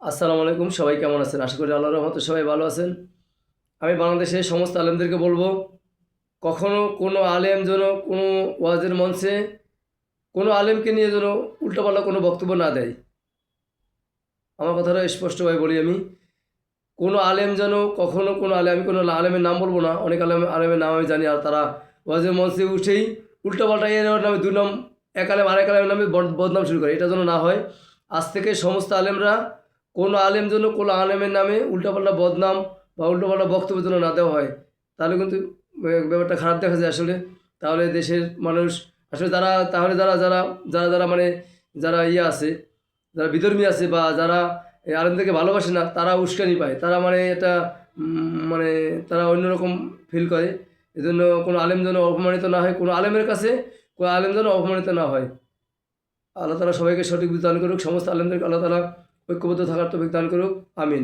আসসালামু আলাইকুম, সবাই কেমন আছেন? আশা করি আল্লাহর রহমতে সবাই ভালো আছেন। আমি বাংলাদেশের সমস্ত আলেমদেরকে বলবো, কখনো কোনো আলেম যেন কোনো ওয়াজের মঞ্চে কোনো আলেমকে নিয়ে যেন উল্টাপাল্টা কোনো বক্তব্য না দেয়। আমার কথাটা স্পষ্টভাবে বলি আমি, কোনো আলেম যেন কখনো কোনো আলেম, আমি কোনো আলেমের নাম বলবো না, অনেক আলেমের নাম আমি জানি, আর তারা ওয়াজের মঞ্চে উঠেই উল্টাপাল্টা এর নামে দুই নাম, এক আলেম আরেক আলেমের নামে বদনাম শুরু করে। এটা যেন না হয়। আজ থেকে সমস্ত আলেমরা, কোনো আলেম যেন কোনো আলেমের নামে উল্টাপাল্টা বদনাম বা উল্টাপাল্টা বক্তব্য যেন না দেওয়া হয়। তাহলে কিন্তু ব্যাপারটা খারাপ দেখা যায় আসলে। তাহলে দেশের মানুষ আসলে তাহলে যারা মানে যারা আছে, যারা বিধর্মী আছে বা যারা এই আলেমদেরকে ভালোবাসে না, তারা উস্কানি পায়। তারা মানে এটা মানে তারা অন্যরকম ফিল করে। এজন্য কোনো আলেম যেন অপমানিত না হয়, কোনো আলেমের কাছে কোনো আলেম যেন অপমানিত না হয়। আল্লাহ তাআলা সবাইকে সঠিক বুঝ দান করুক। সমস্ত আলেমদেরকে আল্লাহ তাআলা ঐক্যবদ্ধ থাকার তৌফিক দান করুক। আমিন।